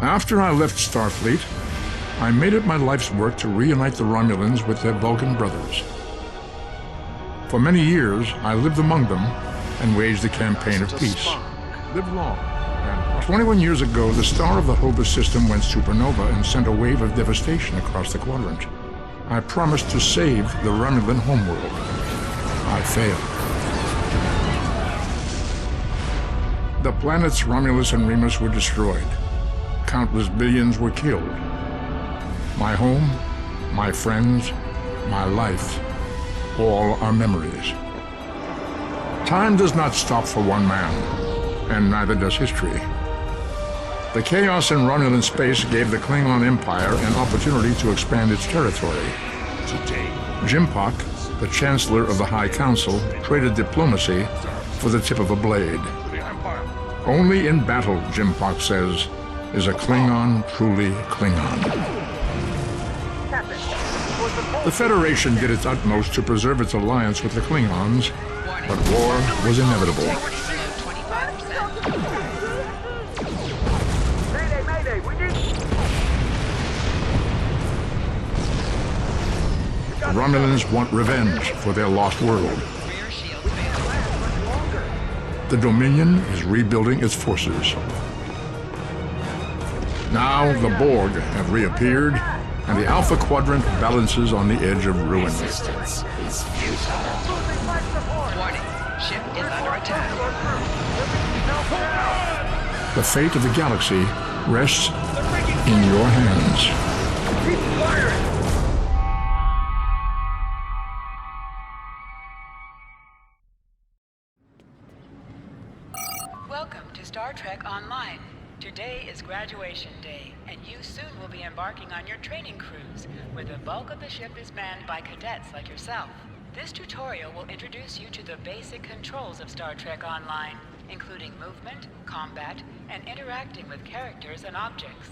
After I left Starfleet, I made it my life's work to reunite the Romulans with their Vulcan brothers. For many years, I lived among them and waged a campaign of peace. Live long. And 21 years ago, the star of the Hobus system went supernova and sent a wave of devastation across the quadrant. I promised to save the Romulan homeworld. I failed. The planets Romulus and Remus were destroyed. Countless billions were killed. My home, my friends, my life, all are memories. Time does not stop for one man, and neither does history. The chaos in Romulan space gave the Klingon Empire an opportunity to expand its territory. Today, Jimpak, the Chancellor of the High Council, traded diplomacy for the tip of a blade. Only in battle, Jimpak says, is a Klingon truly Klingon. The Federation did its utmost to preserve its alliance with the Klingons, but war was inevitable. The Romulans want revenge for their lost world. The Dominion is rebuilding its forces. Now the Borg have reappeared, and the Alpha Quadrant balances on the edge of ruin. Resistance is futile. Warning, ship is under attack. The fate of the galaxy rests in your hands. keep firing! Welcome to Star Trek Online. Today is graduation day, and you soon will be embarking on your training cruise, where the bulk of the ship is manned by cadets like yourself. This tutorial will introduce you to the basic controls of Star Trek Online, including movement, combat, and interacting with characters and objects.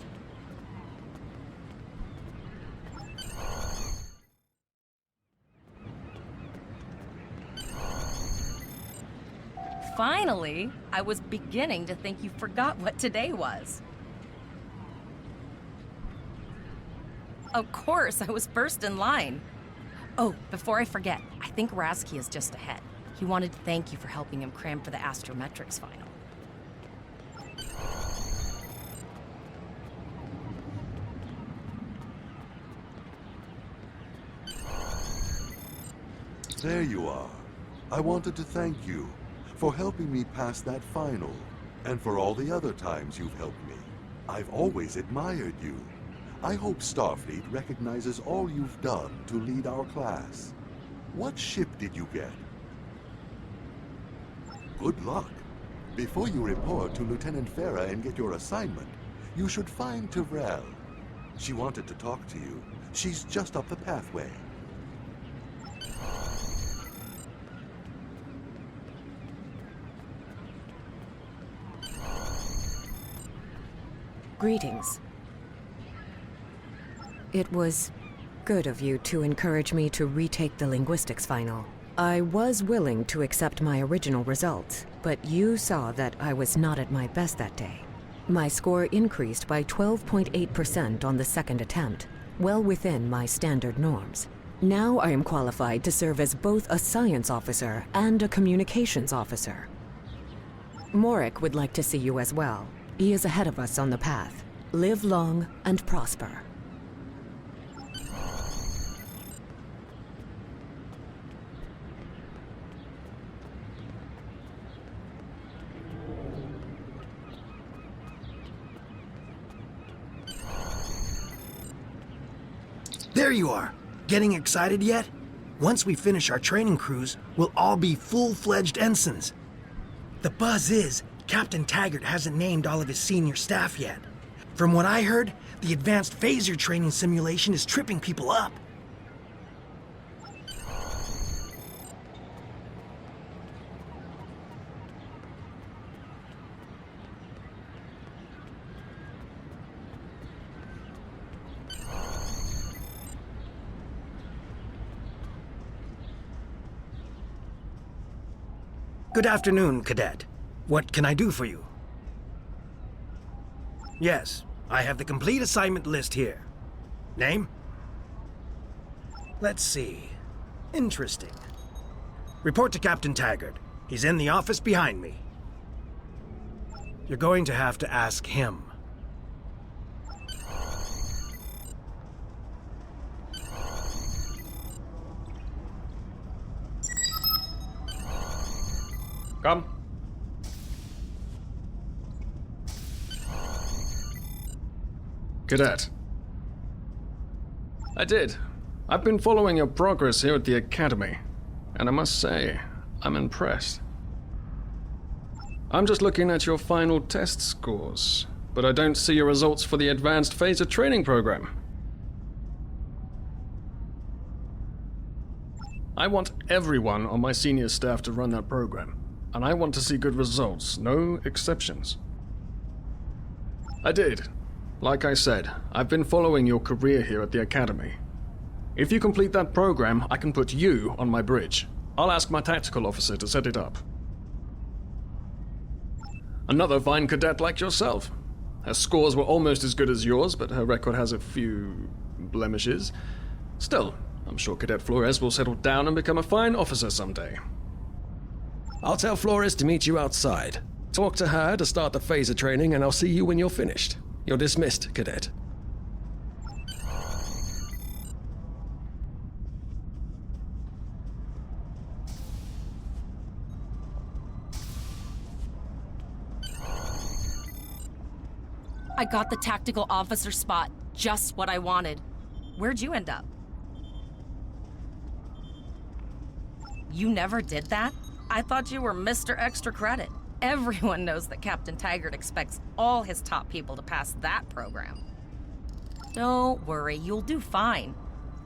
Finally, I was beginning to think you forgot what today was. Of course, I was first in line. Oh, before I forget, I think Rasky is just ahead. He wanted to thank you for helping him cram for the astrometrics final. There you are. I wanted to thank you for helping me pass that final, and for all the other times you've helped me. I've always admired you. I hope Starfleet recognizes all you've done to lead our class. What ship did you get? Good luck. Before you report to Lieutenant Farah and get your assignment, you should find Tyrell. She wanted to talk to you. She's just up the pathway. Greetings. It was good of you to encourage me to retake the linguistics final. I was willing to accept my original results, but you saw that I was not at my best that day. My score increased by 12.8% on the second attempt, well within my standard norms. Now I am qualified to serve as both a science officer and a communications officer. Morik would like to see you as well. He is ahead of us on the path. Live long and prosper. There you are! Getting excited yet? Once we finish our training cruise, we'll all be full-fledged ensigns. The buzz is, Captain Taggart hasn't named all of his senior staff yet. From what I heard, the advanced phaser training simulation is tripping people up. Good afternoon, Cadet. What can I do for you? Yes, I have the complete assignment list here. Name? Let's see. Interesting. Report to Captain Taggart. He's in the office behind me. You're going to have to ask him. Come. Cadet. I did. I've been following your progress here at the Academy, and I must say, I'm impressed. I'm just looking at your final test scores, but I don't see your results for the Advanced Phaser Training Program. I want everyone on my senior staff to run that program, and I want to see good results, no exceptions. I did. Like I said, I've been following your career here at the Academy. If you complete that program, I can put you on my bridge. I'll ask my tactical officer to set it up. Another fine cadet like yourself. Her scores were almost as good as yours, but her record has a few blemishes. Still, I'm sure Cadet Flores will settle down and become a fine officer someday. I'll tell Flores to meet you outside. Talk to her to start the phaser training, and I'll see you when you're finished. You're dismissed, Cadet. I got the tactical officer spot. Just what I wanted. Where'd you end up? You never did that? I thought you were Mr. Extra Credit. Everyone knows that Captain Taggart expects all his top people to pass that program. Don't worry, you'll do fine.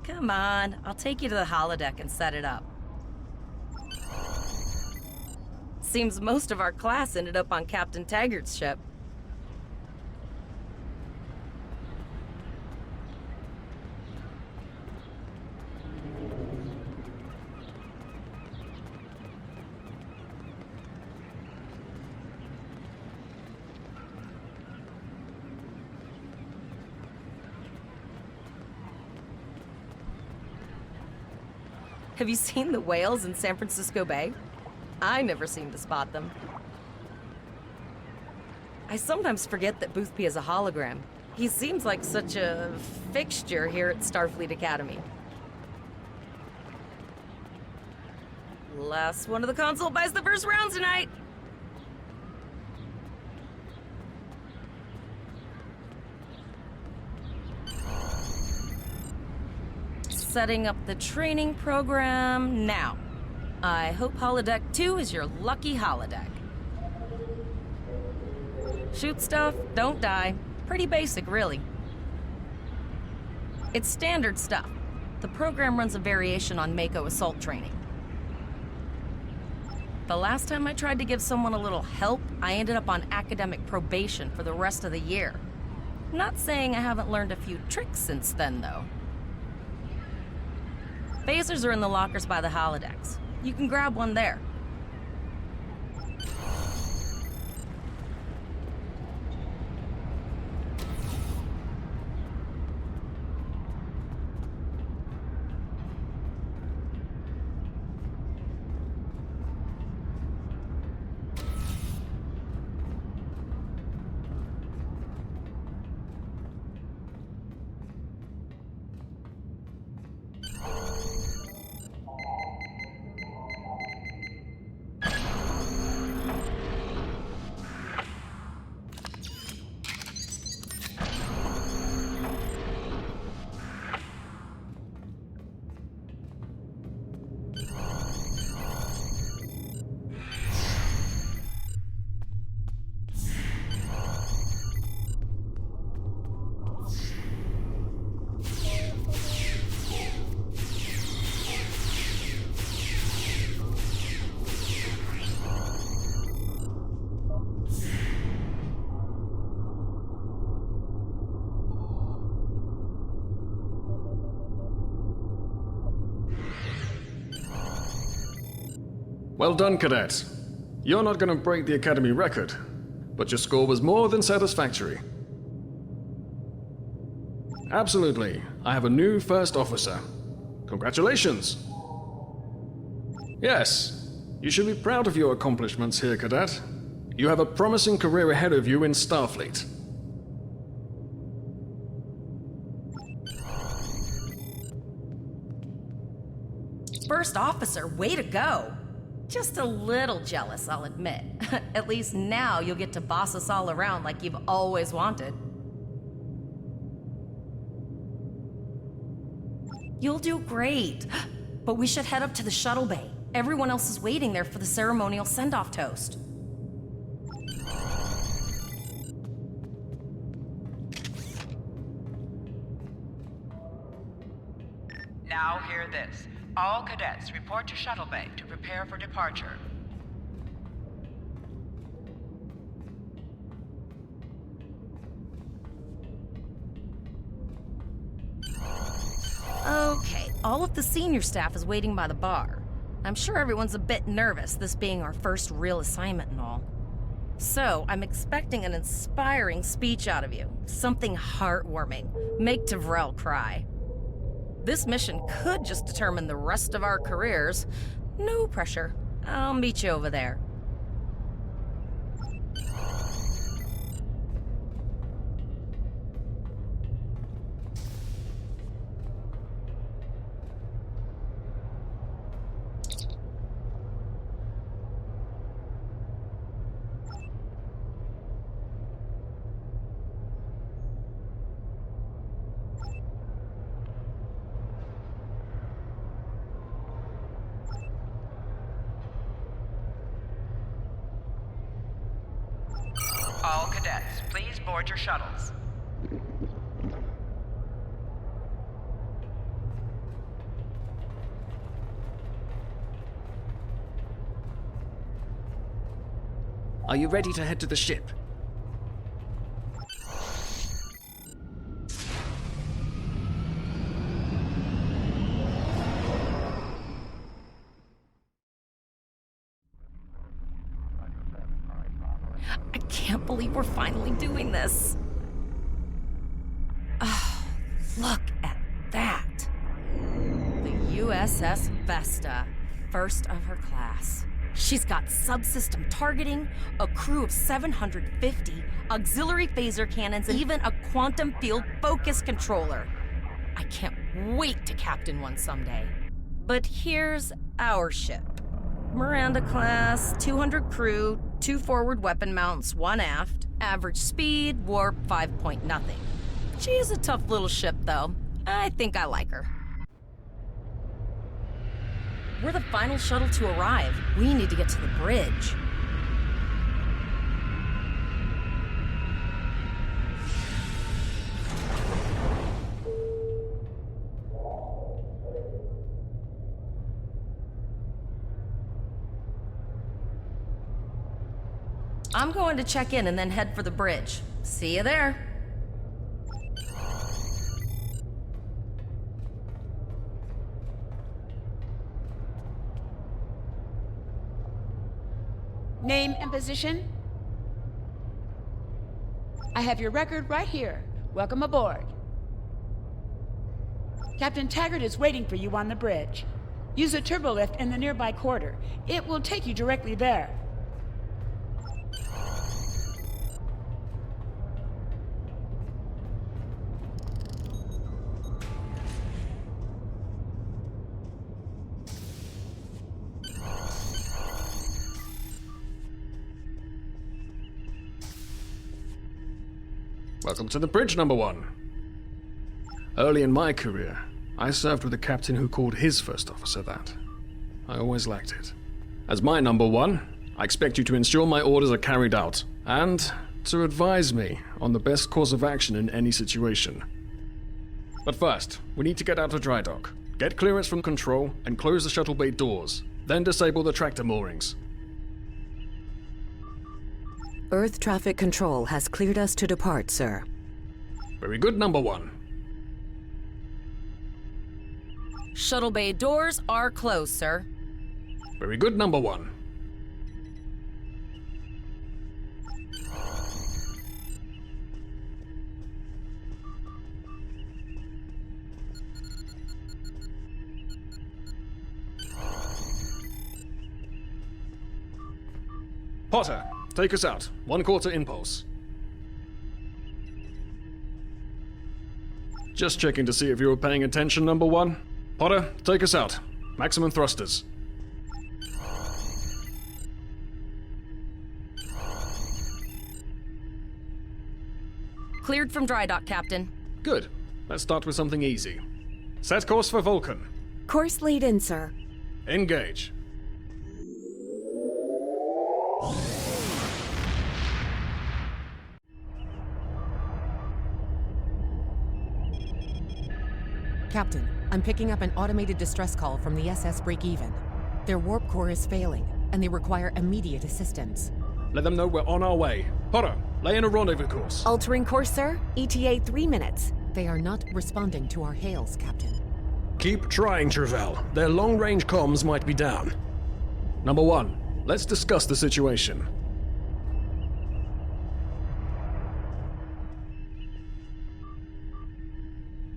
Come on, I'll take you to the holodeck and set it up. Seems most of our class ended up on Captain Taggart's ship. Have you seen the whales in San Francisco Bay? I never seem to spot them. I sometimes forget that Boothby is a hologram. He seems like such a fixture here at Starfleet Academy. Last one of the console buys the first round tonight! Setting up the training program now. I hope Holodeck 2 is your lucky holodeck. Shoot stuff, don't die. Pretty basic, really. It's standard stuff. The program runs a variation on Mako assault training. The last time I tried to give someone a little help, I ended up on academic probation for the rest of the year. Not saying I haven't learned a few tricks since then, though. Phasers are in the lockers by the holodecks. You can grab one there. Well done, Cadet. You're not going to break the Academy record, but your score was more than satisfactory. Absolutely. I have a new first officer. Congratulations. Yes, you should be proud of your accomplishments here, Cadet. You have a promising career ahead of you in Starfleet. First officer, way to go! Just a little jealous, I'll admit. At least now you'll get to boss us all around like you've always wanted. You'll do great. But we should head up to the shuttle bay. Everyone else is waiting there for the ceremonial send-off toast. Now hear this. All cadets report to shuttle bay to prepare for departure. Okay, all of the senior staff is waiting by the bar. I'm sure everyone's a bit nervous, this being our first real assignment and all. So, I'm expecting an inspiring speech out of you. Something heartwarming. Make Tavrel cry. This mission could just determine the rest of our careers. No pressure. I'll meet you over there. All cadets, please board your shuttles. Are you ready to head to the ship? I can't believe we're finally doing this. Oh, look at that. The USS Vesta, first of her class. She's got subsystem targeting, a crew of 750, auxiliary phaser cannons, and even a quantum field focus controller. I can't wait to captain one someday. But here's our ship. Miranda class, 200 crew, 2 forward weapon mounts, 1 aft, average speed, warp 5.0. She's a tough little ship, though. I think I like her. We're the final shuttle to arrive. We need to get to the bridge. I'm going to check in and then head for the bridge. See you there. Name and position? I have your record right here. Welcome aboard. Captain Taggart is waiting for you on the bridge. Use a turbolift in the nearby quarter. It will take you directly there. Welcome to the bridge, number 1. Early in my career, I served with a captain who called his first officer that. I always liked it. As my number 1, I expect you to ensure my orders are carried out, and to advise me on the best course of action in any situation. But first, we need to get out of dry dock, get clearance from control, and close the shuttle bay doors, then disable the tractor moorings. Earth traffic control has cleared us to depart, sir. Very good, number 1. Shuttle bay doors are closed, sir. Very good, number 1. Potter, take us out. 1/4 impulse. Just checking to see if you were paying attention, number 1. Potter, take us out. Maximum thrusters. Cleared from dry dock, Captain. Good. Let's start with something easy. Set course for Vulcan. Course laid in, sir. Engage. Captain, I'm picking up an automated distress call from the SS Break-Even. Their warp core is failing, and they require immediate assistance. Let them know we're on our way. Potter, lay in a rendezvous course. Altering course, sir. ETA 3 minutes. They are not responding to our hails, Captain. Keep trying, Travell. Their long-range comms might be down. Number 1, let's discuss the situation.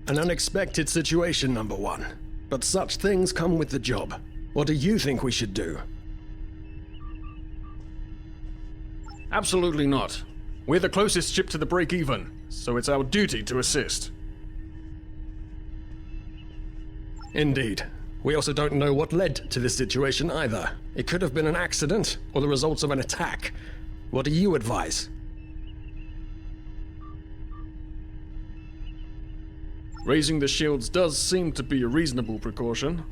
An unexpected situation, number 1. But such things come with the job. What do you think we should do? Absolutely not. We're the closest ship to the break-even, so it's our duty to assist. Indeed. We also don't know what led to this situation either. It could have been an accident, or the results of an attack. What do you advise? Raising the shields does seem to be a reasonable precaution.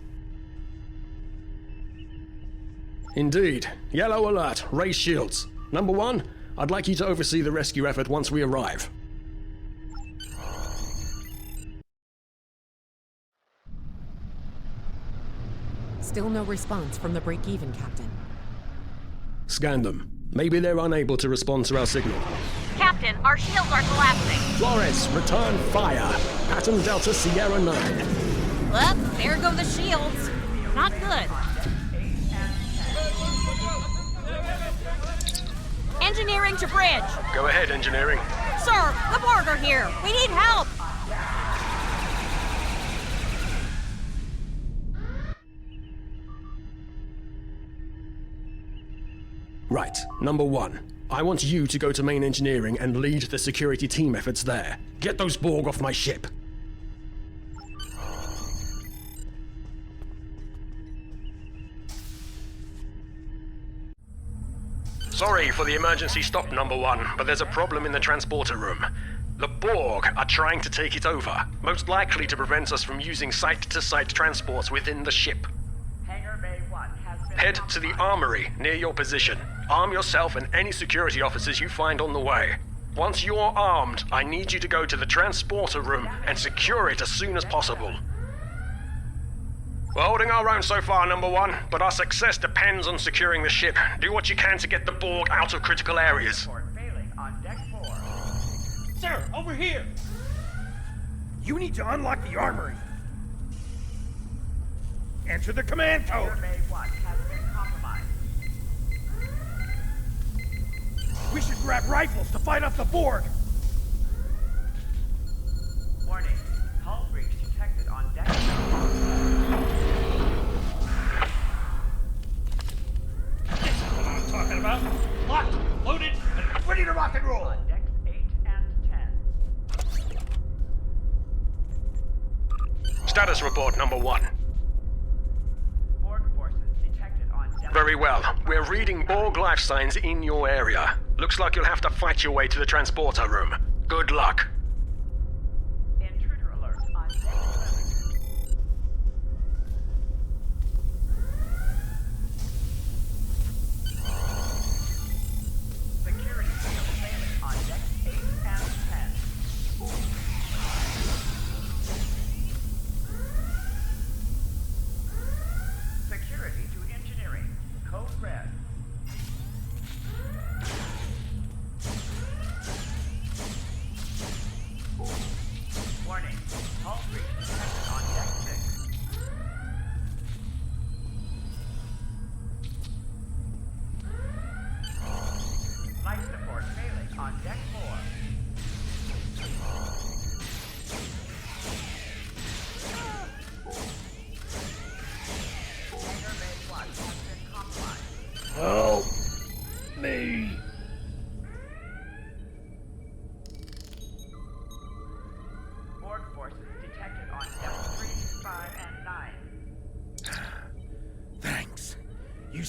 Indeed. Yellow alert. Raise shields. Number 1, I'd like you to oversee the rescue effort once we arrive. Still no response from the Break-Even, Captain. Scan them. Maybe they're unable to respond to our signal. Captain, our shields are collapsing. Flores, return fire. Pattern Delta Sierra 9. Well, there go the shields. Not good. Engineering to bridge. Go ahead, engineering. Sir, the Borg are here. We need help. Right. Number 1. I want you to go to main engineering and lead the security team efforts there. Get those Borg off my ship. Sorry for the emergency stop, number 1, but there's a problem in the transporter room. The Borg are trying to take it over, most likely to prevent us from using site-to-site transports within the ship. Hangar Bay 1 has been Head to the armory near your position. Arm yourself and any security officers you find on the way. Once you're armed, I need you to go to the transporter room and secure it as soon as possible. We're holding our own so far, number 1, but our success depends on securing the ship. Do what you can to get the Borg out of critical areas. failing on deck 4. Sir, over here! You need to unlock the armory. Enter the command code. Hangar Bay 1 has been compromised. We should grab rifles to fight off the Borg. Warning, hull breach detected on deck. This is what I'm talking about. Locked, loaded, and ready to rock and roll. On decks 8 and 10. Status report, number 1. Borg forces detected on deck. Very well. We're reading Borg life signs in your area. Looks like you'll have to fight your way to the transporter room. Good luck. Intruder alert on deck 11. Security field failing on decks 8 and 10. Security to engineering. Code red.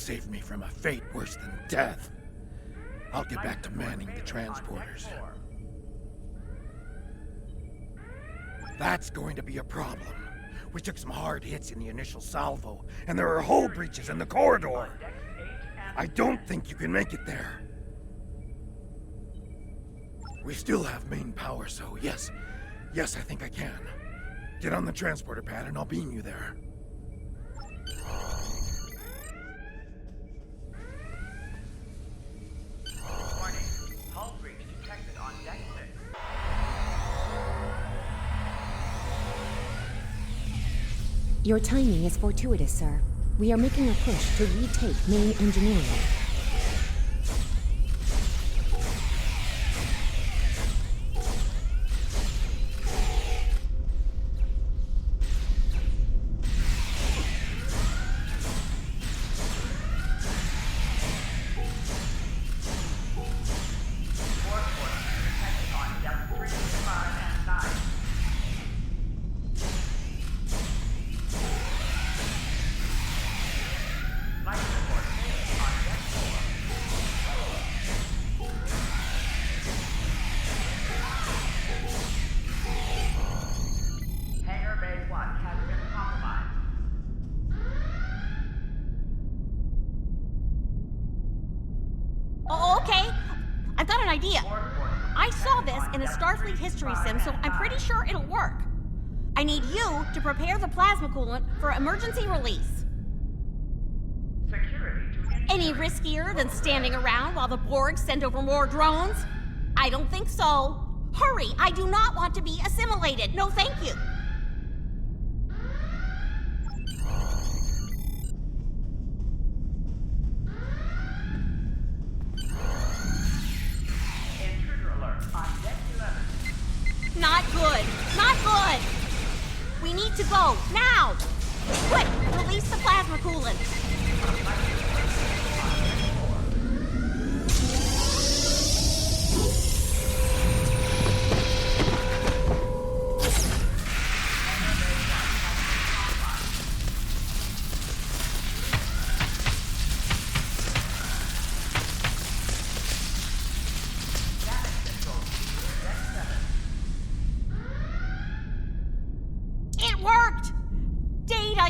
saved me from a fate worse than death. I'll get back to manning the transporters. That's going to be a problem. We took some hard hits in the initial salvo, and there are hull breaches in the corridor. I don't think you can make it there. We still have main power, so yes, I think I can. Get on the transporter pad and I'll beam you there. Warning. Hull breach detected on deck 6. Your timing is fortuitous, sir. We are making a push to retake main engineering. Idea. I saw this in a Starfleet history sim, so I'm pretty sure it'll work. I need you to prepare the plasma coolant for emergency release. Any riskier than standing around while the Borg send over more drones? I don't think so. Hurry, I do not want to be assimilated. No, thank you. Not good. Not good. We need to go now. Quick, release the plasma coolant.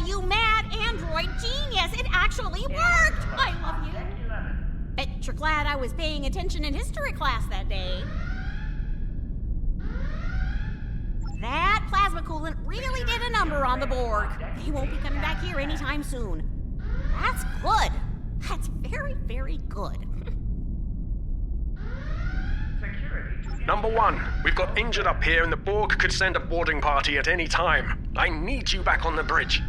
You mad android genius! It actually worked! I love you. Bet you're glad I was paying attention in history class that day. That plasma coolant really did a number on the Borg. They won't be coming back here anytime soon. That's good. That's very, very good. Number 1, we've got injured up here and the Borg could send a boarding party at any time. I need you back on the bridge.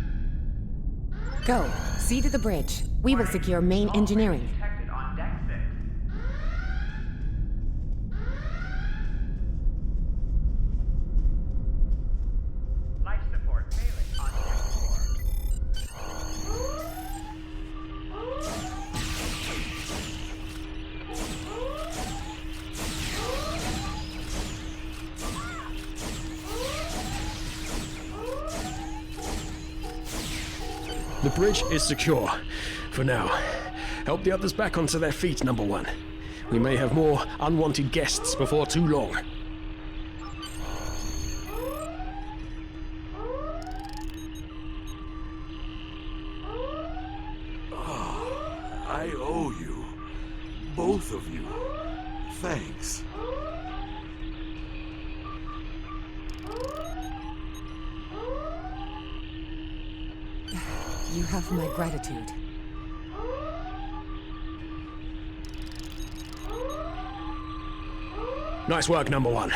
Go. See to the bridge. We will secure main engineering. Life support failing on deck 4. The bridge is secure. For now. Help the others back onto their feet, Number 1. We may have more unwanted guests before too long. I owe you. Both of you. Thanks. You have my gratitude. Nice work, Number 1.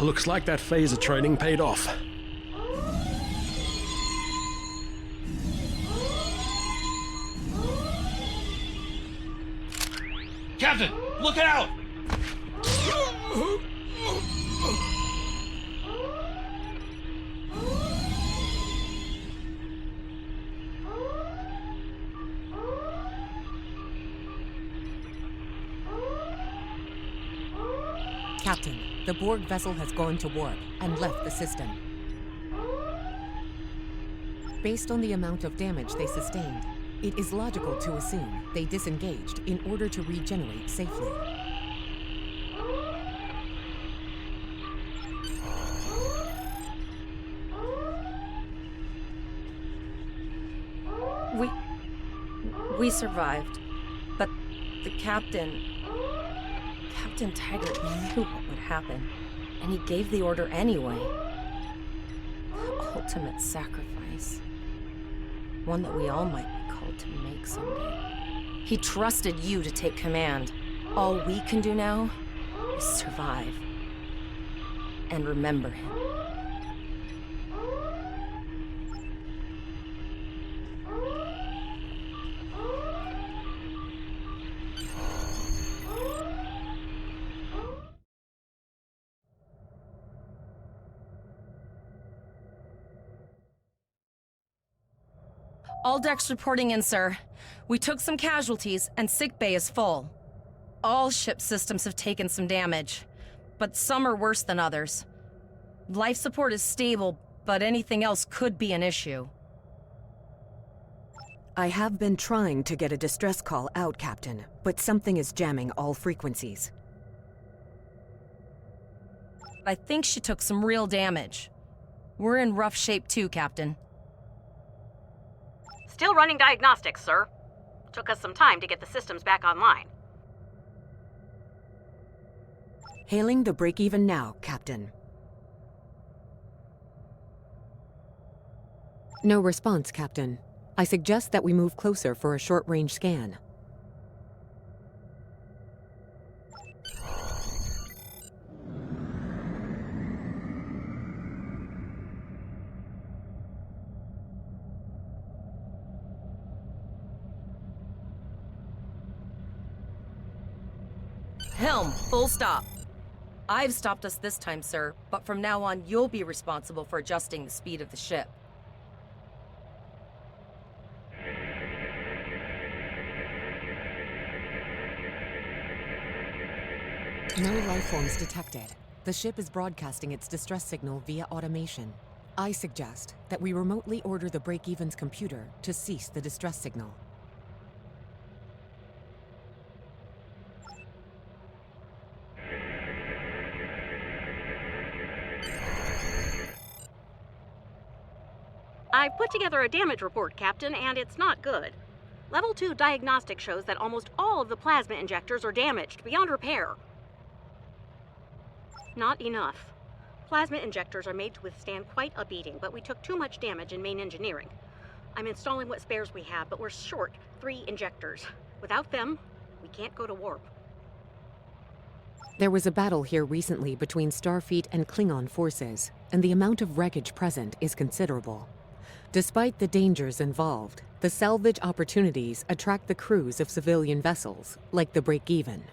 Looks like that phaser training paid off. Captain, look out! Captain, the Borg vessel has gone to warp and left the system. Based on the amount of damage they sustained, It is logical to assume they disengaged in order to regenerate safely. We survived, but the Captain Taggart knew what would happen, and he gave the order anyway. The ultimate sacrifice. One that we all might be called to make someday. He trusted you to take command. All we can do now is survive. And remember him. All decks reporting in, sir. We took some casualties, and sickbay is full. All ship systems have taken some damage, but some are worse than others. Life support is stable, but anything else could be an issue. I have been trying to get a distress call out, Captain, but something is jamming all frequencies. I think she took some real damage. We're in rough shape too, Captain. Still running diagnostics, sir. Took us some time to get the systems back online. Hailing the break-even now, Captain. No response, Captain. I suggest that we move closer for a short-range scan. Helm, full stop. I've stopped us this time, sir, but from now on, you'll be responsible for adjusting the speed of the ship. No life forms detected. The ship is broadcasting its distress signal via automation. I suggest that we remotely order the break-even's computer to cease the distress signal. I've put together a damage report, Captain, and it's not good. Level 2 diagnostic shows that almost all of the plasma injectors are damaged beyond repair. Not enough. Plasma injectors are made to withstand quite a beating, but we took too much damage in main engineering. I'm installing what spares we have, but we're short 3 injectors. Without them, we can't go to warp. There was a battle here recently between Starfleet and Klingon forces, and the amount of wreckage present is considerable. Despite the dangers involved, the salvage opportunities attract the crews of civilian vessels, like the Break-Even.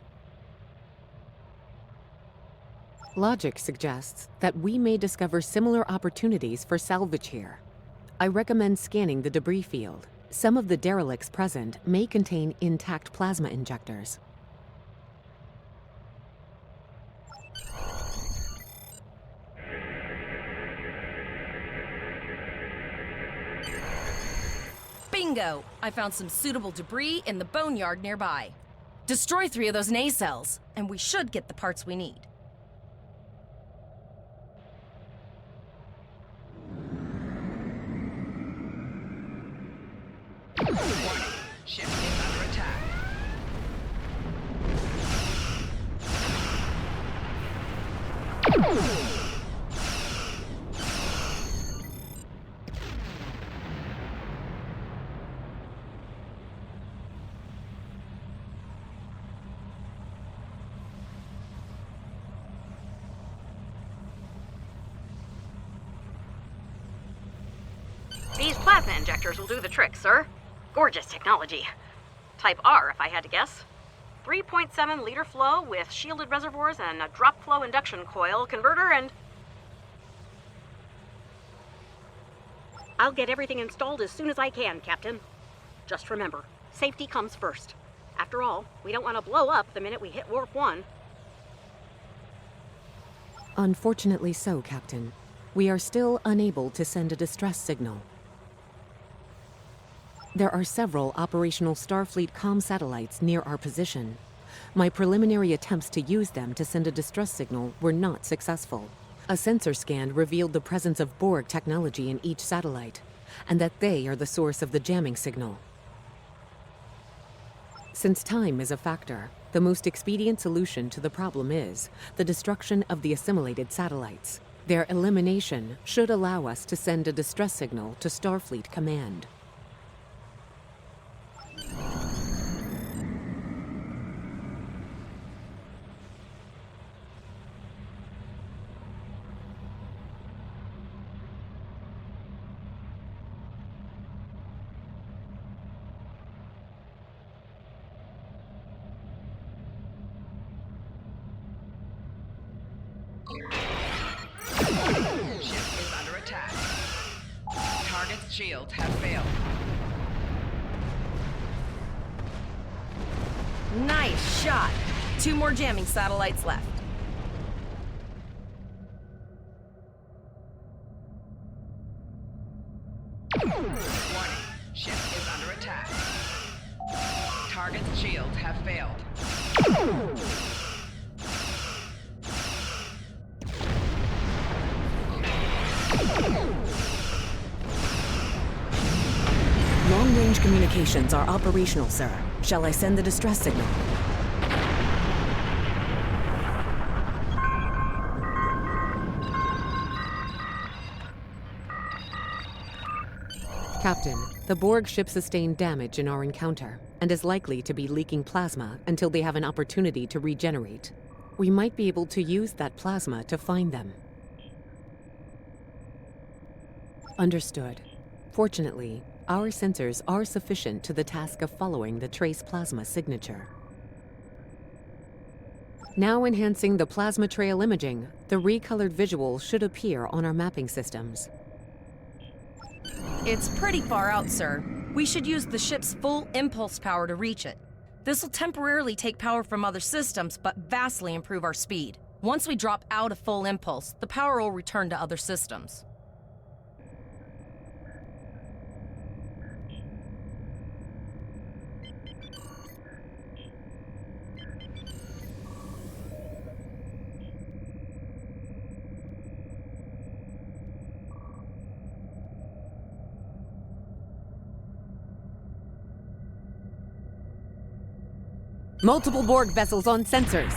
Logic suggests that we may discover similar opportunities for salvage here. I recommend scanning the debris field. Some of the derelicts present may contain intact plasma injectors. Bingo! I found some suitable debris in the boneyard nearby. Destroy 3 of those nacelles, and we should get the parts we need. Ship is under attack. These plasma injectors will do the trick, sir. Gorgeous technology. Type R, if I had to guess. 3.7 liter flow with shielded reservoirs and a drop flow induction coil converter and... I'll get everything installed as soon as I can, Captain. Just remember, safety comes first. After all, we don't want to blow up the minute we hit Warp 1. Unfortunately so, Captain. We are still unable to send a distress signal. There are several operational Starfleet comm satellites near our position. My preliminary attempts to use them to send a distress signal were not successful. A sensor scan revealed the presence of Borg technology in each satellite, and that they are the source of the jamming signal. Since time is a factor, the most expedient solution to the problem is the destruction of the assimilated satellites. Their elimination should allow us to send a distress signal to Starfleet Command. Ship is under attack. Target's shields have failed. Nice shot. 2 more jamming satellites left. Warning. Ship is under attack. Target's shields have failed. Long-range communications are operational, sir. Shall I send the distress signal? Captain, the Borg ship sustained damage in our encounter and is likely to be leaking plasma until they have an opportunity to regenerate. We might be able to use that plasma to find them. Understood. Fortunately, our sensors are sufficient to the task of following the trace plasma signature. Now enhancing the plasma trail imaging, the recolored visual should appear on our mapping systems. It's pretty far out, sir. We should use the ship's full impulse power to reach it. This will temporarily take power from other systems, but vastly improve our speed. Once we drop out of full impulse, the power will return to other systems. Multiple Borg vessels on sensors.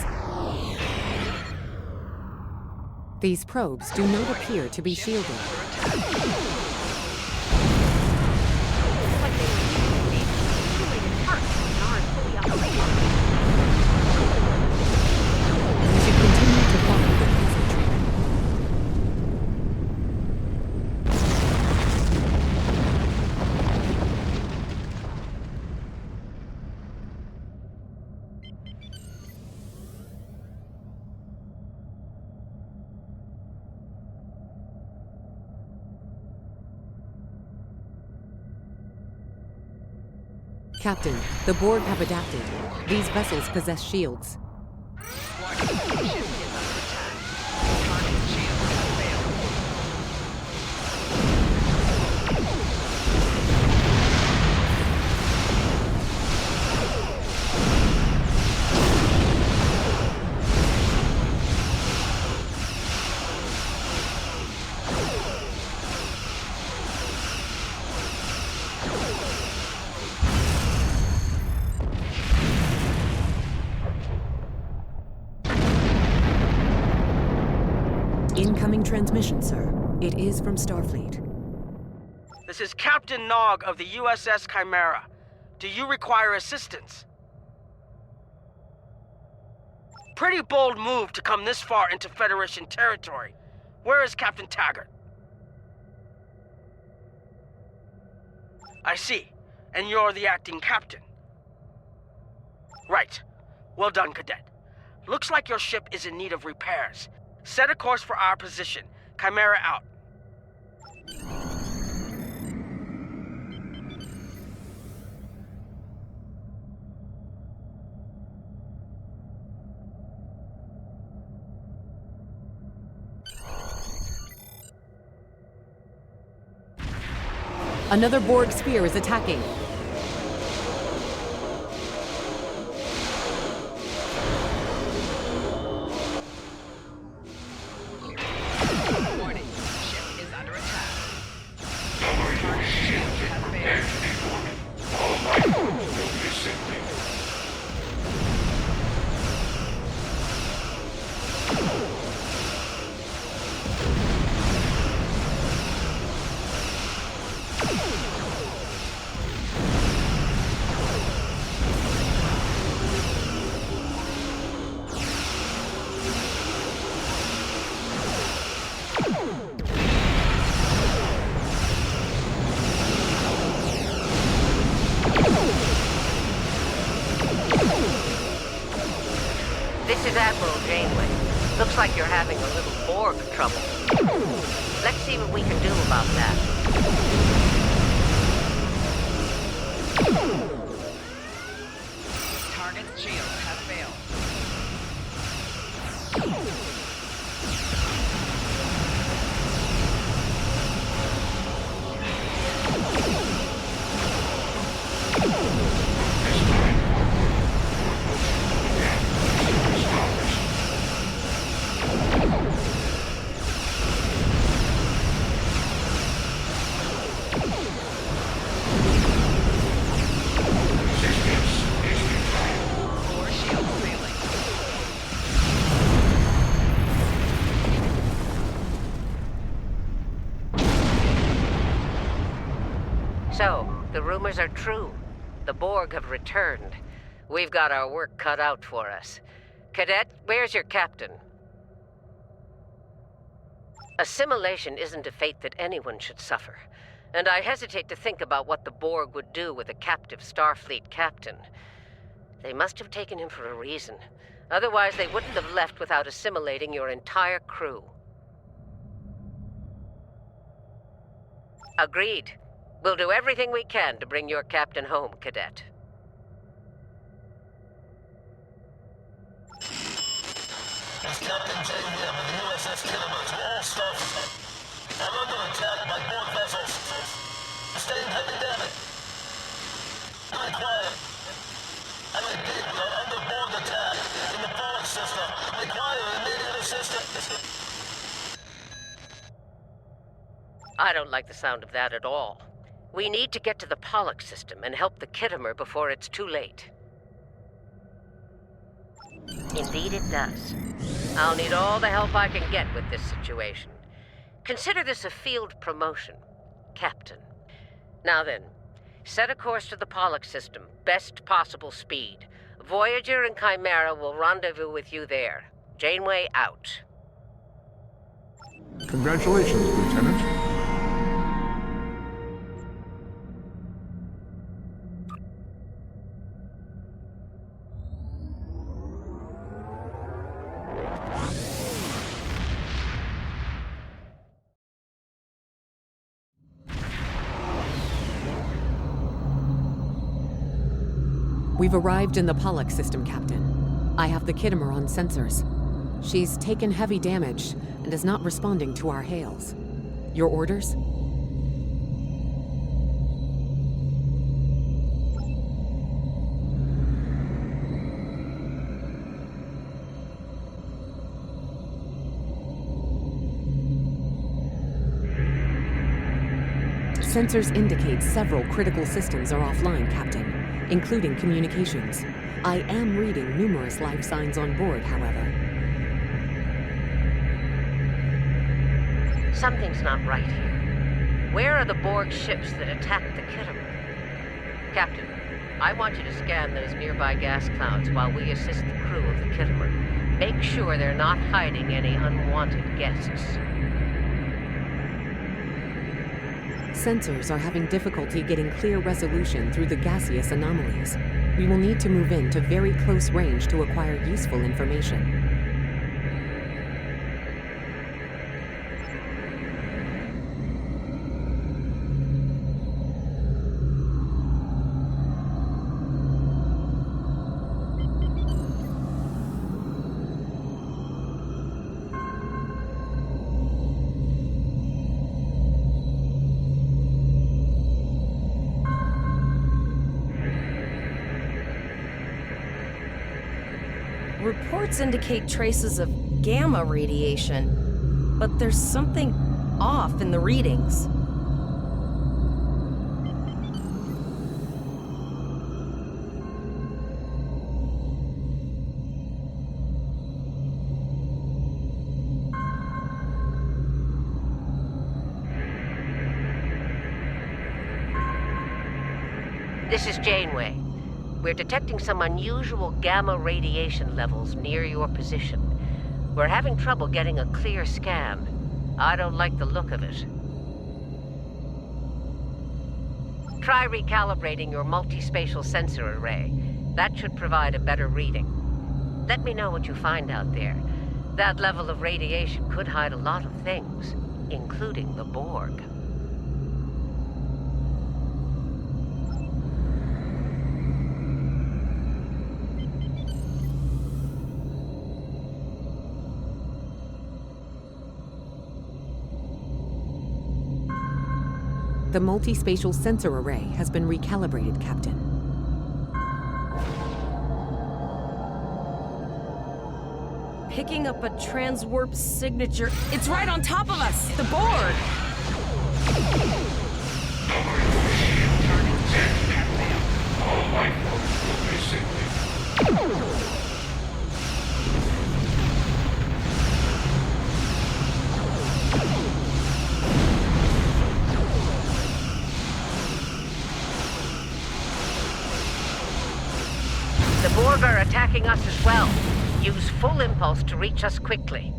These probes do not appear to be shielded. We should continue to follow the plasma trail. Captain, the Borg have adapted. These vessels possess shields. Warning. Ship is under attack. Target's shields have failed. Incoming transmission, sir. It is from Starfleet. This is Captain Nog of the USS Chimera. Do you require assistance? Pretty bold move to come this far into Federation territory. Where is Captain Taggart? I see. And you're the acting captain. Right. Well done, Cadet. Looks like your ship is in need of repairs. Set a course for our position. Chimera out. Another Borg sphere is attacking. This is Admiral Janeway. Looks like you're having a little Borg trouble. Let's see what we can do about that. Target's shields have failed. So, the rumors are true. The Borg have returned. We've got our work cut out for us. Cadet, where's your captain? Assimilation isn't a fate that anyone should suffer, and I hesitate to think about what the Borg would do with a captive Starfleet captain. They must have taken him for a reason. Otherwise, they wouldn't have left without assimilating your entire crew. Agreed. We'll do everything we can to bring your captain home, Cadet. It's Captain Janeway of the USS Gearbox to all Starfleet. I'm under attack by Borg vessels. Sustained heavy damage. Very quiet. I repeat, we are under Borg attack in the Pollock system. Require immediate assistance. I don't like the sound of that at all. We need to get to the Pollock system and help the Kittimer before it's too late. Indeed it does. I'll need all the help I can get with this situation. Consider this a field promotion, Captain. Now then, set a course to the Pollock system, best possible speed. Voyager and Chimera will rendezvous with you there. Janeway out. Congratulations, Lieutenant. We've arrived in the Pollock system, Captain. I have the Kittimer on sensors. She's taken heavy damage and is not responding to our hails. Your orders? Sensors indicate several critical systems are offline, Captain, including communications. I am reading numerous life signs on board, however. Something's not right here. Where are the Borg ships that attacked the Kittimer? Captain, I want you to scan those nearby gas clouds while we assist the crew of the Kittimer. Make sure they're not hiding any unwanted guests. Sensors are having difficulty getting clear resolution through the gaseous anomalies. We will need to move in to very close range to acquire useful information. Reports indicate traces of gamma radiation, but there's something off in the readings. This is Janeway. We're detecting some unusual gamma radiation levels near your position. We're having trouble getting a clear scan. I don't like the look of it. Try recalibrating your multispatial sensor array. That should provide a better reading. Let me know what you find out there. That level of radiation could hide a lot of things, including the Borg. The multi-spatial sensor array has been recalibrated, Captain. Picking up a transwarp signature. It's right on top of us! The Borg! The Borg are attacking us as well. Use full impulse to reach us quickly.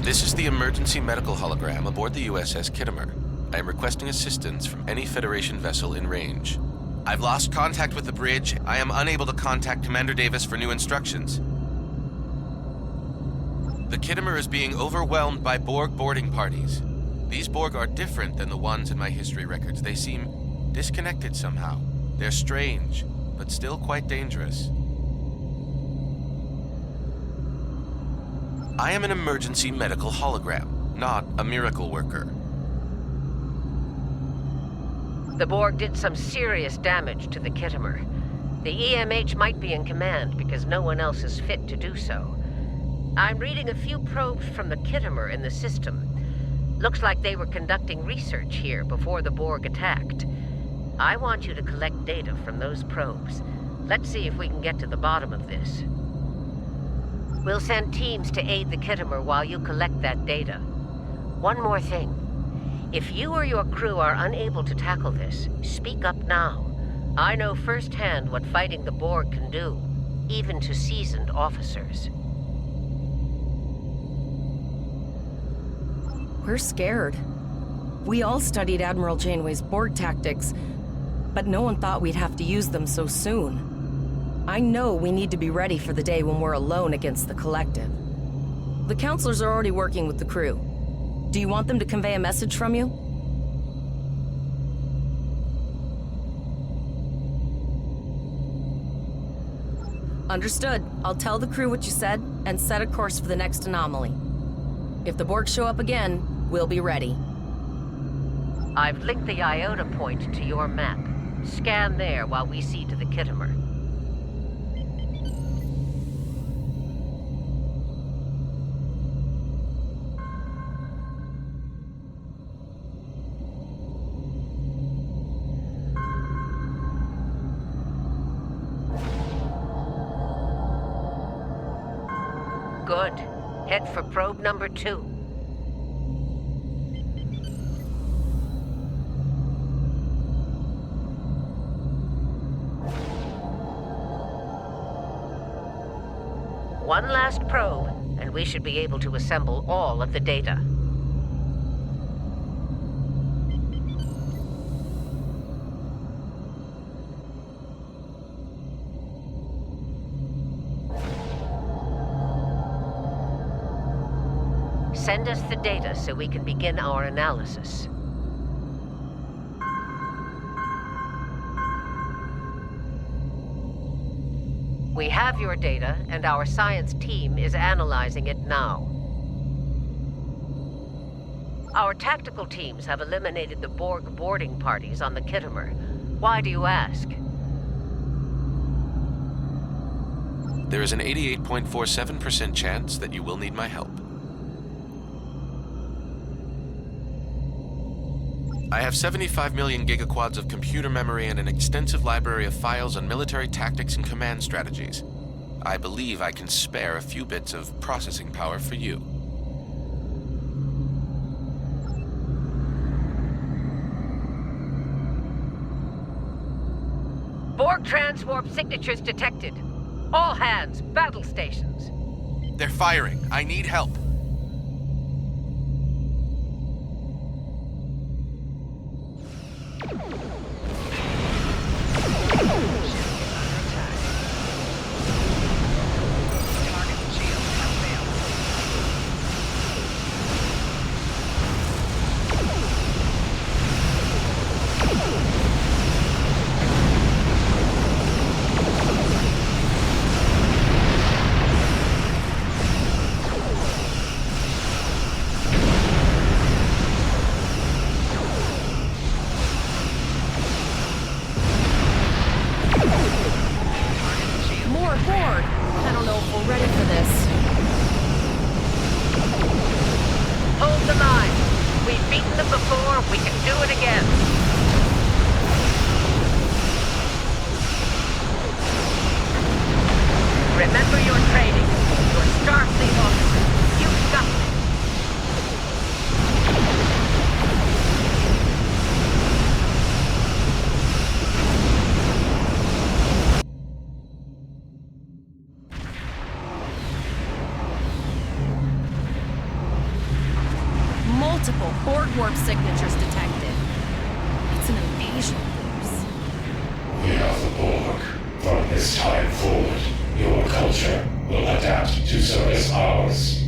This is the emergency medical hologram aboard the USS Kittimer. I am requesting assistance from any Federation vessel in range. I've lost contact with the bridge. I am unable to contact Commander Davis for new instructions. The Kittimer is being overwhelmed by Borg boarding parties. These Borg are different than the ones in my history records. They seem disconnected somehow. They're strange, but still quite dangerous. I am an emergency medical hologram, not a miracle worker. The Borg did some serious damage to the Kittimer. The EMH might be in command because no one else is fit to do so. I'm reading a few probes from the Kittimer in the system. Looks like they were conducting research here before the Borg attacked. I want you to collect data from those probes. Let's see if we can get to the bottom of this. We'll send teams to aid the Kittimer while you collect that data. One more thing. If you or your crew are unable to tackle this, speak up now. I know firsthand what fighting the Borg can do, even to seasoned officers. We're scared. We all studied Admiral Janeway's Borg tactics, but no one thought we'd have to use them so soon. I know we need to be ready for the day when we're alone against the Collective. The counselors are already working with the crew. Do you want them to convey a message from you? Understood. I'll tell the crew what you said and set a course for the next anomaly. If the Borg show up again, we'll be ready. I've linked the Iota point to your map. Scan there while we see to the Kittimer. Good. Head for probe number 2. One last probe, and we should be able to assemble all of the data. Send us the data so we can begin our analysis. We have your data, and our science team is analyzing it now. Our tactical teams have eliminated the Borg boarding parties on the Kittimer. Why do you ask? there is an 88.47% chance that you will need my help. I have 75 million gigaquads of computer memory and an extensive library of files on military tactics and command strategies. I believe I can spare a few bits of processing power for you. Borg transwarp signatures detected. All hands, battle stations. They're firing. I need help. Remember your training. You're Starfleet officer. You've got this. Multiple Borg warp signatures detected. It's an invasion force. We are the Borg. From this time forward, your culture will adapt to service ours.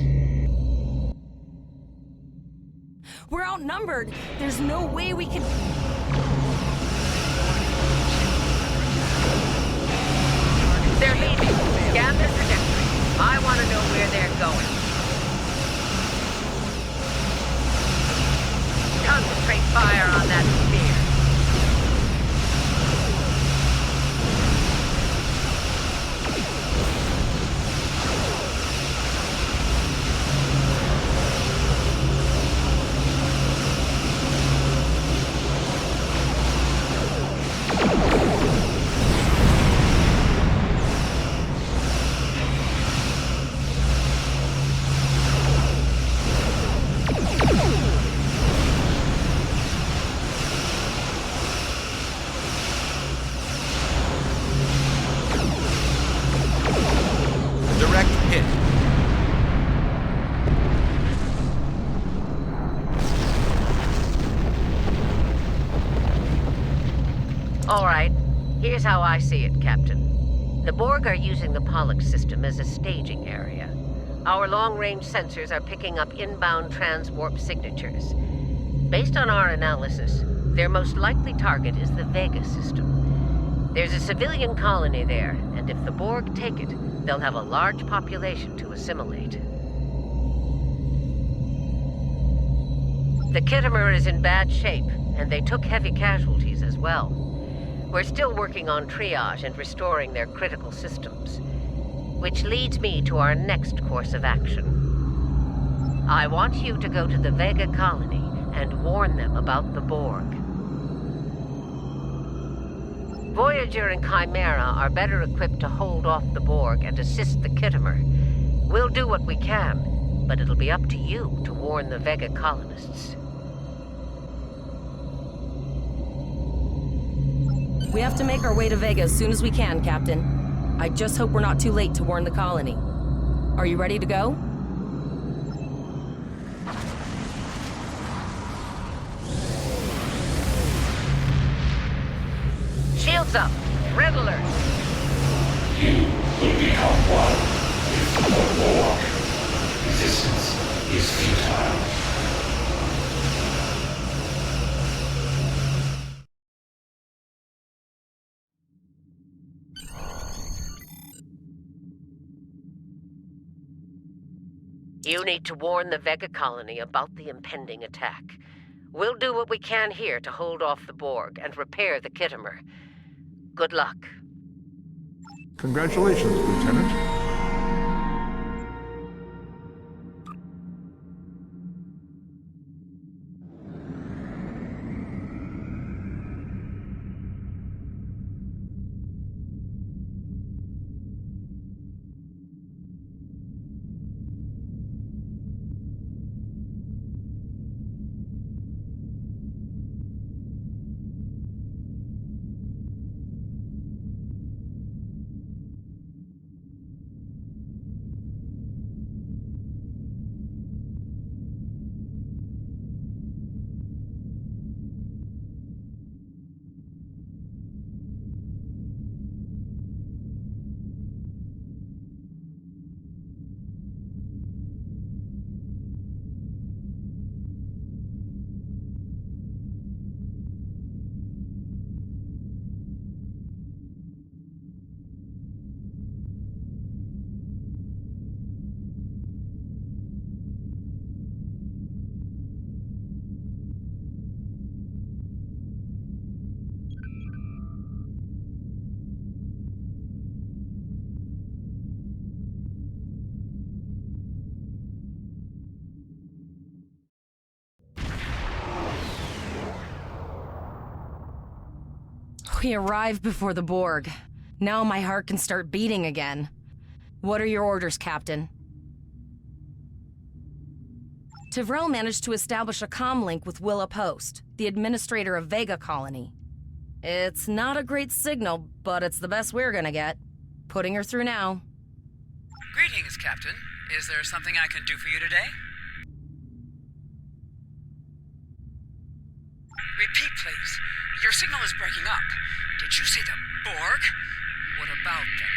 We're outnumbered. There's no way we can... They're leaving. Scan their trajectory. I want to know where they're going. Concentrate fire on that sphere. All right, here's how I see it, Captain. The Borg are using the Pollux system as a staging area. Our long-range sensors are picking up inbound transwarp signatures. Based on our analysis, their most likely target is the Vega system. There's a civilian colony there, and if the Borg take it, they'll have a large population to assimilate. The Kittimer is in bad shape, and they took heavy casualties as well. We're still working on triage and restoring their critical systems. Which leads me to our next course of action. I want you to go to the Vega colony and warn them about the Borg. Voyager and Chimera are better equipped to hold off the Borg and assist the Kittimer. We'll do what we can, but it'll be up to you to warn the Vega colonists. We have to make our way to Vega as soon as we can, Captain. I just hope we're not too late to warn the colony. Are you ready to go? Shields up! Red alert! You will become one with the Borg. Resistance is futile. You need to warn the Vega colony about the impending attack. We'll do what we can here to hold off the Borg and repair the Kittimer. Good luck. Congratulations, Lieutenant. We arrived before the Borg. Now my heart can start beating again. What are your orders, Captain? Tivrell managed to establish a comm link with Willa Post, the administrator of Vega Colony. It's not a great signal, but it's the best we're gonna get. Putting her through now. Greetings, Captain. Is there something I can do for you today? Repeat, please. Your signal is breaking up. Did you say the Borg? What about them?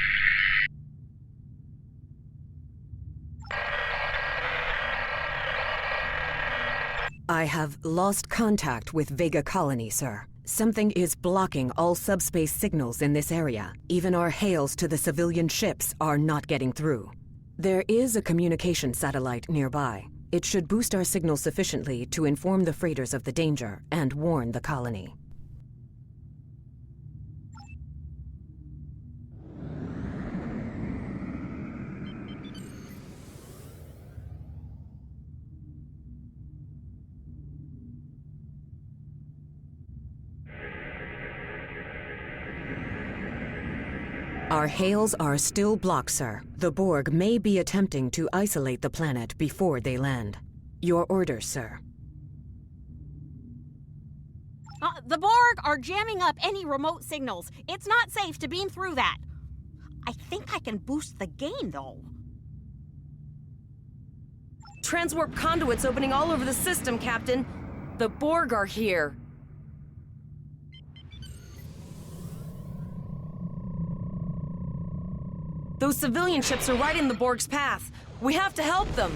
I have lost contact with Vega Colony, sir. Something is blocking all subspace signals in this area. Even our hails to the civilian ships are not getting through. There is a communication satellite nearby. It should boost our signal sufficiently to inform the freighters of the danger and warn the colony. Our hails are still blocked, sir. The Borg may be attempting to isolate the planet before they land. Your orders, sir. The Borg are jamming up any remote signals. It's not safe to beam through that. I think I can boost the gain, though. Transwarp conduits opening all over the system, Captain. The Borg are here. Those civilian ships are right in the Borg's path. We have to help them.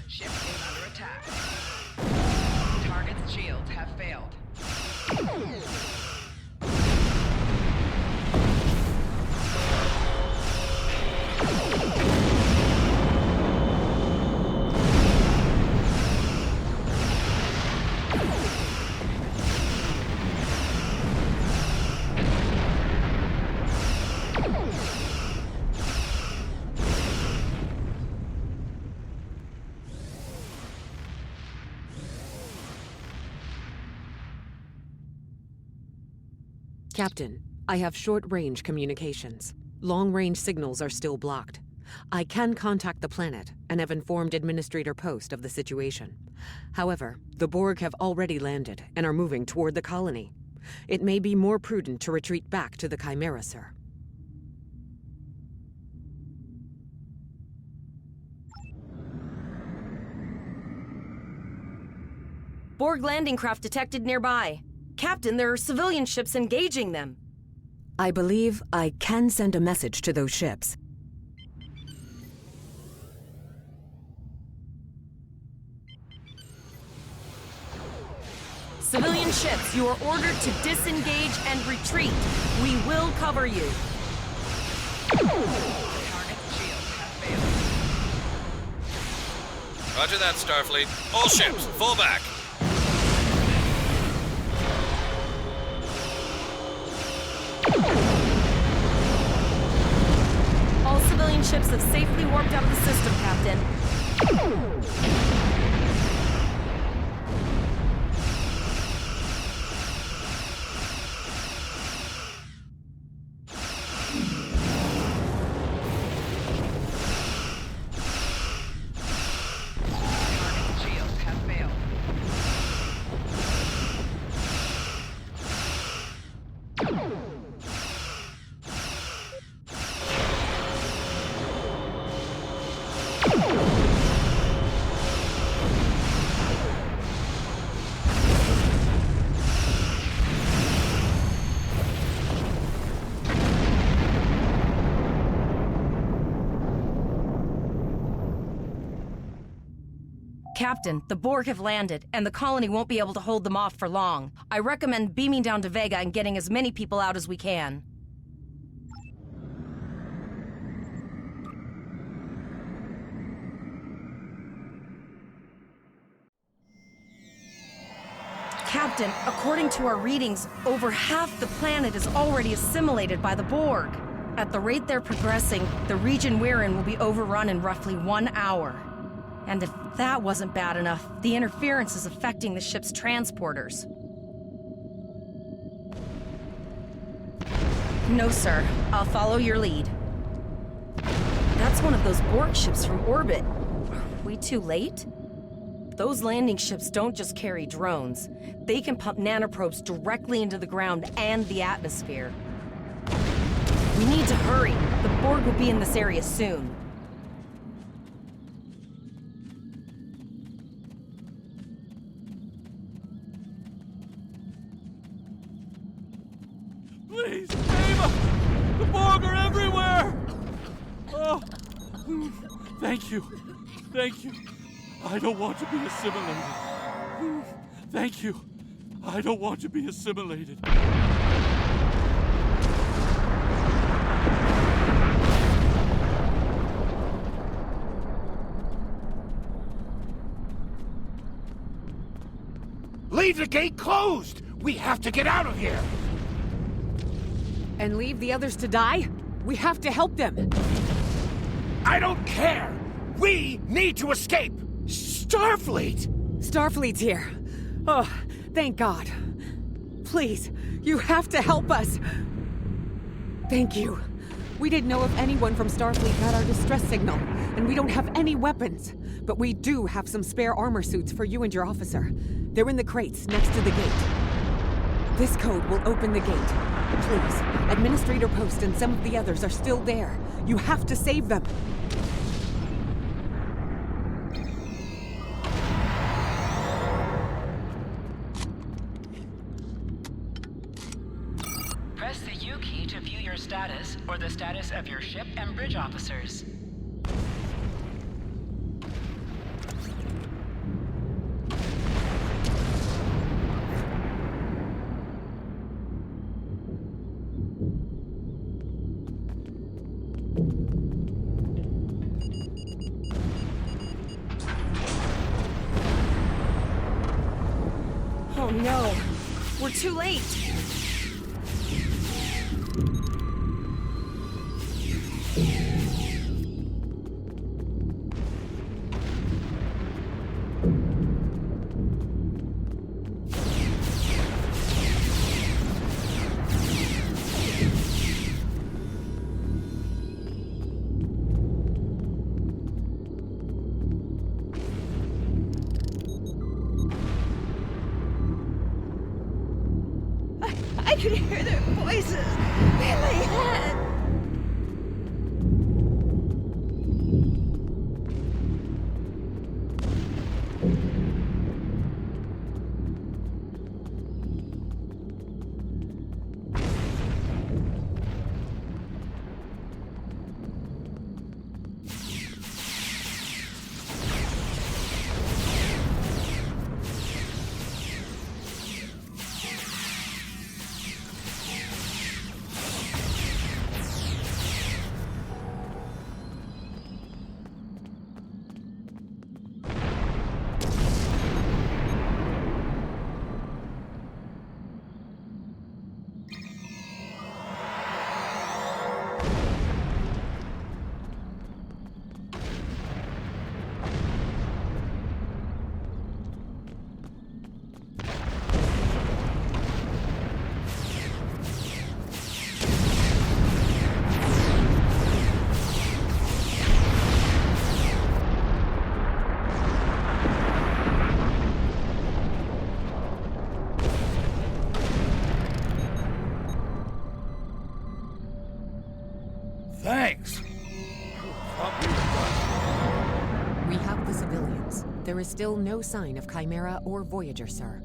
Ship is under attack. Target's shields have failed. Captain, I have short-range communications. Long-range signals are still blocked. I can contact the planet and have informed Administrator Post of the situation. However, the Borg have already landed and are moving toward the colony. It may be more prudent to retreat back to the Chimera, sir. Borg landing craft detected nearby. Captain, there are civilian ships engaging them. I believe I can send a message to those ships. Civilian ships, you are ordered to disengage and retreat. We will cover you. Roger that, Starfleet. All ships, fall back. All civilian ships have safely warped out of the system, Captain. Captain, the Borg have landed, and the colony won't be able to hold them off for long. I recommend beaming down to Vega and getting as many people out as we can. Captain, according to our readings, over half the planet is already assimilated by the Borg. At the rate they're progressing, the region we're in will be overrun in roughly 1 hour. And if that wasn't bad enough, the interference is affecting the ship's transporters. No, sir. I'll follow your lead. That's one of those Borg ships from orbit. Are we too late? Those landing ships don't just carry drones. They can pump nanoprobes directly into the ground and the atmosphere. We need to hurry. The Borg will be in this area soon. Please, Ava! The Borg are everywhere! Oh, thank you. Thank you. I don't want to be assimilated. Thank you. I don't want to be assimilated. Leave the gate closed! We have to get out of here! And leave the others to die? We have to help them. I don't care! We need to escape! Starfleet! Starfleet's here. Oh, thank God. Please, you have to help us. Thank you. We didn't know if anyone from Starfleet got our distress signal, and we don't have any weapons. But we do have some spare armor suits for you and your officer. They're in the crates next to the gate. This code will open the gate. Please, Administrator Post and some of the others are still there. You have to save them. Press the U key to view your status or the status of your ship and bridge officers. Oh no, we're too late. I could hear their voices in my head. Thanks. We have the civilians. There is still no sign of Chimera or Voyager, sir.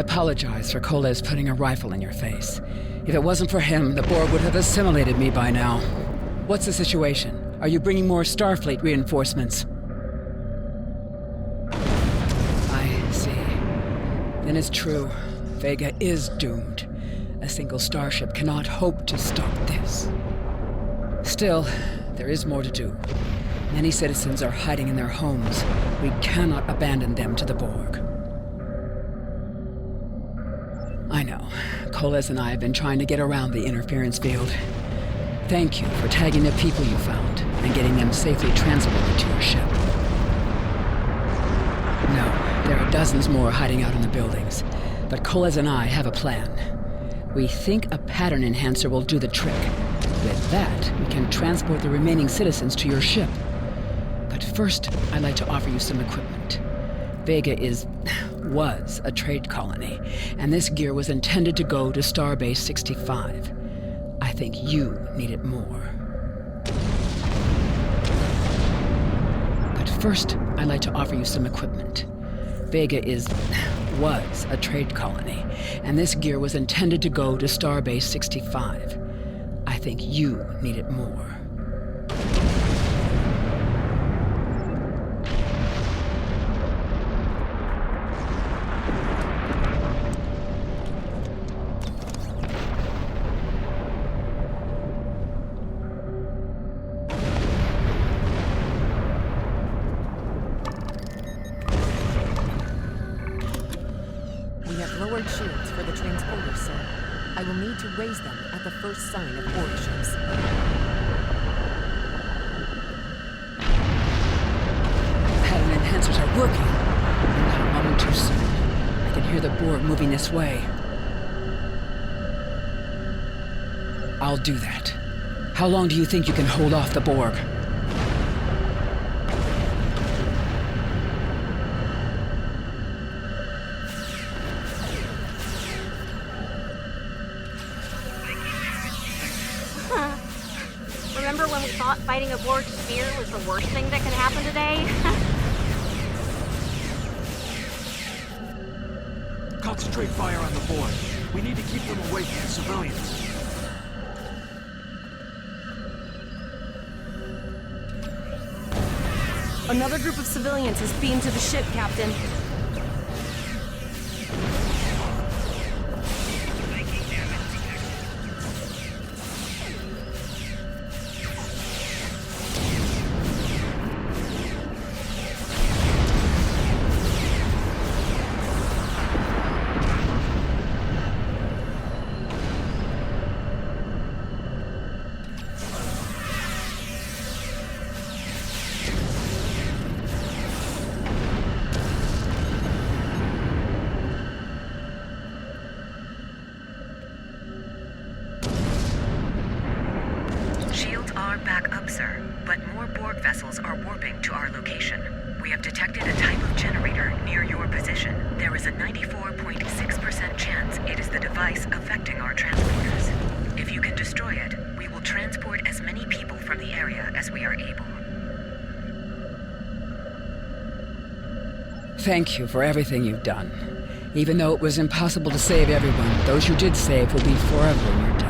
apologize for Koles putting a rifle in your face. If it wasn't for him, the Borg would have assimilated me by now. What's the situation? Are you bringing more Starfleet reinforcements? I see. Then it's true. Vega is doomed. A single starship cannot hope to stop this. Still, there is more to do. Many citizens are hiding in their homes. We cannot abandon them to the Borg. I know. Koles and I have been trying to get around the interference field. Thank you for tagging the people you found and getting them safely transported to your ship. No, there are dozens more hiding out in the buildings, but Koles and I have a plan. We think a pattern enhancer will do the trick. With that, we can transport the remaining citizens to your ship. But first, I'd like to offer you some equipment. Vega was a trade colony, and this gear was intended to go to Starbase 65. I think you need it more. But first, I'd like to offer you some equipment. Vega was a trade colony, and this gear was intended to go to Starbase 65. I think you need it more. Lowered shields for the transporters, sir. I will need to raise them at the first sign of Borg ships. Pattern enhancers are working. I'm not a moment too soon. I can hear the Borg moving this way. I'll do that. How long do you think you can hold off the Borg? Remember when we thought fighting a Borg sphere was the worst thing that could happen today? Concentrate fire on the Borg. We need to keep them away from the civilians. Another group of civilians is beamed to the ship, Captain. Back up, sir, but more Borg vessels are warping to our location. We have detected a type of generator near your position. There is a 94.6% chance it is the device affecting our transporters. If you can destroy it, we will transport as many people from the area as we are able. Thank you for everything you've done. Even though it was impossible to save everyone, those you did save will be forever in your debt.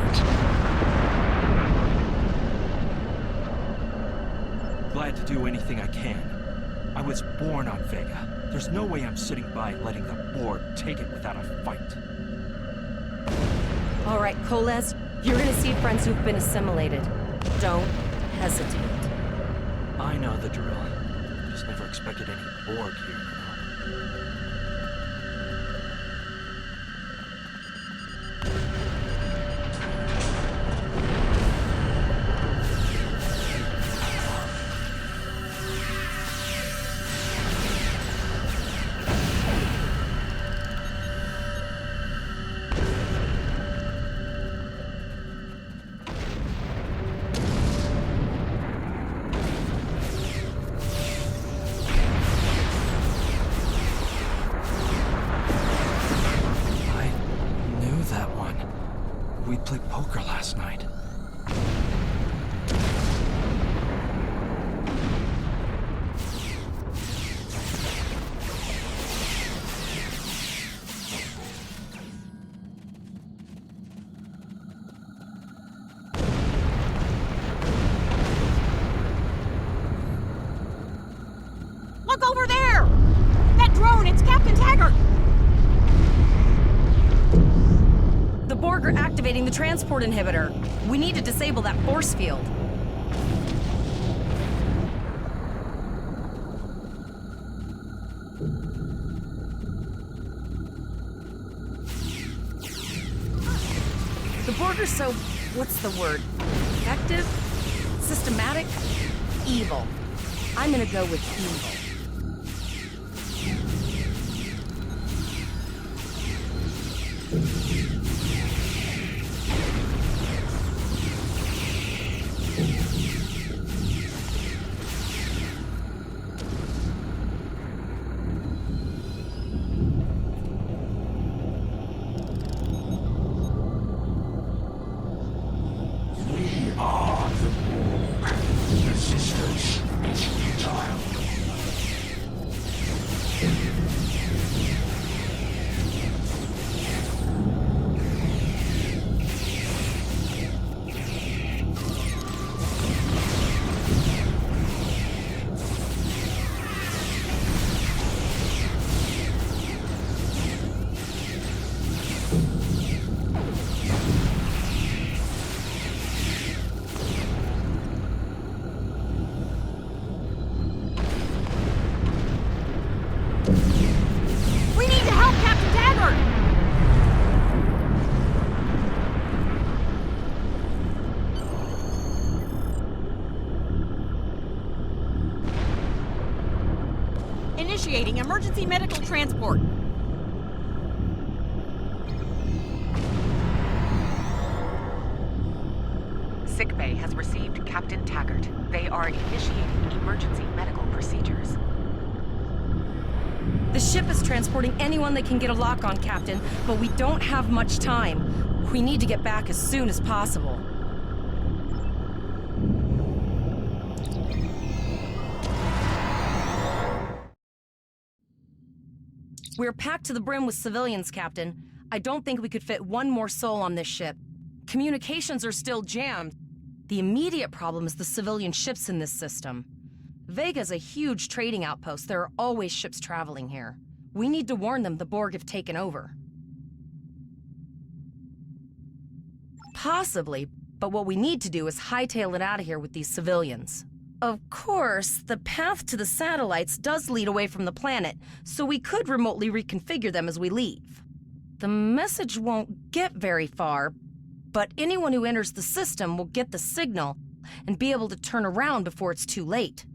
Glad to do anything I can. I was born on Vega. There's no way I'm sitting by letting the Borg take it without a fight. All right, Koles, you're gonna see friends who've been assimilated. Don't hesitate. I know the drill. Just never expected any Borg here, you know. We played poker last night. Look over there! That drone, it's Captain Taggart! The Borg are activating the transport inhibitor. We need to disable that force field. The Borg are so... what's the word? Effective? Systematic? Evil. I'm gonna go with evil. Initiating emergency medical transport. Sickbay has received Captain Taggart. They are initiating emergency medical procedures. The ship is transporting anyone they can get a lock on, Captain, but we don't have much time. We need to get back as soon as possible. We're packed to the brim with civilians, Captain. I don't think we could fit one more soul on this ship. Communications are still jammed. The immediate problem is the civilian ships in this system. Vega's a huge trading outpost. There are always ships traveling here. We need to warn them the Borg have taken over. Possibly, but what we need to do is hightail it out of here with these civilians. Of course, the path to the satellites does lead away from the planet, so we could remotely reconfigure them as we leave. The message won't get very far, but anyone who enters the system will get the signal and be able to turn around before it's too late.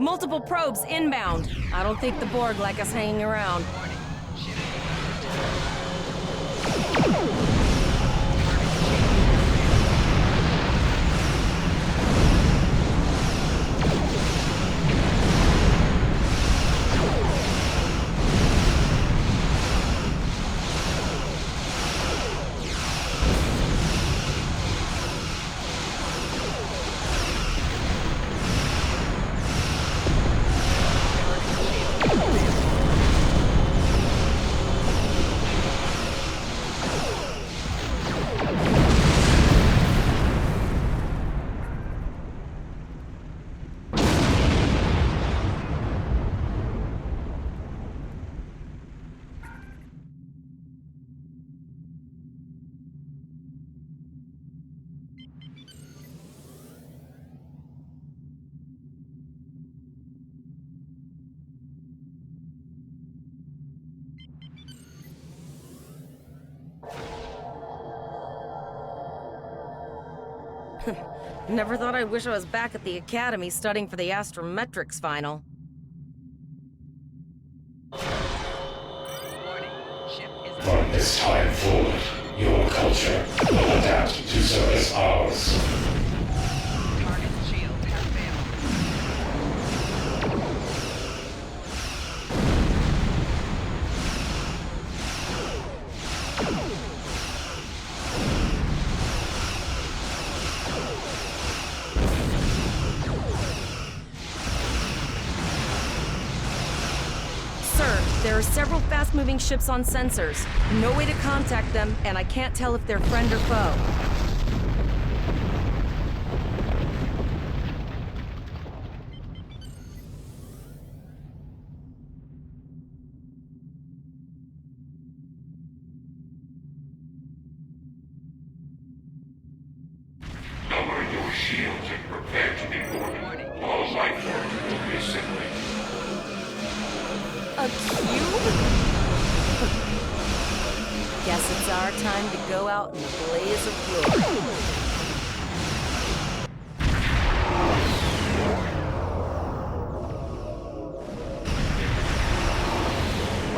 Multiple probes inbound. I don't think the Borg like us hanging around. Never thought I'd wish I was back at the Academy studying for the astrometrics final. From this time forward, your culture will adapt to service ours. fast-moving ships on sensors. No way to contact them, and I can't tell if they're friend or foe. Lower your shields and prepare to be boarded. All life forms will be assimilated. A cube? Guess it's our time to go out in a blaze of glory.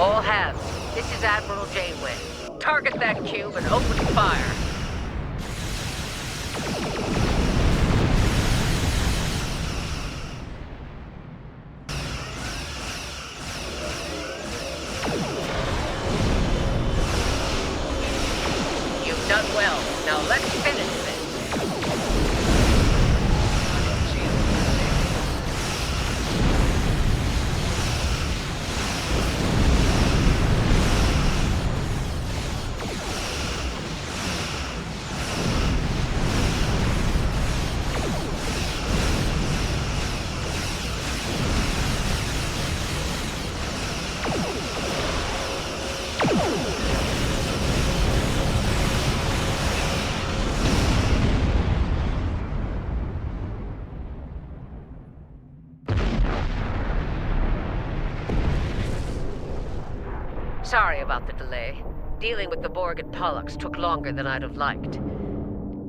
All hands, this is Admiral Janeway. Target that cube and open fire. You've done well. Now let's finish this. Sorry about the delay. Dealing with the Borg at Pollux took longer than I'd have liked.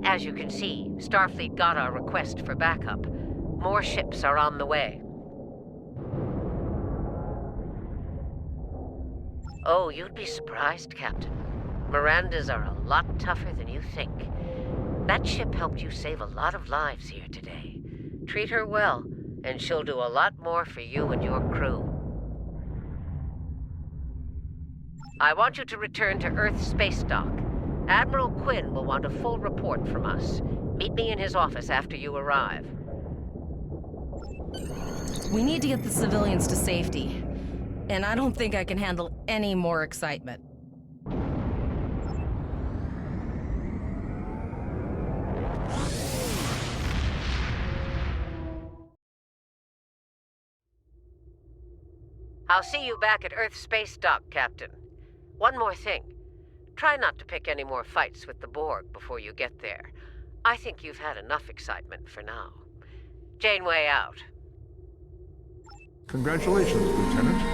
As you can see, Starfleet got our request for backup. More ships are on the way. Oh, you'd be surprised, Captain. Mirandas are a lot tougher than you think. That ship helped you save a lot of lives here today. Treat her well, and she'll do a lot more for you and your crew. I want you to return to Earth space dock. Admiral Quinn will want a full report from us. Meet me in his office after you arrive. We need to get the civilians to safety. And I don't think I can handle any more excitement. I'll see you back at Earth space dock, Captain. One more thing. Try not to pick any more fights with the Borg before you get there. I think you've had enough excitement for now. Janeway out. Congratulations, Lieutenant.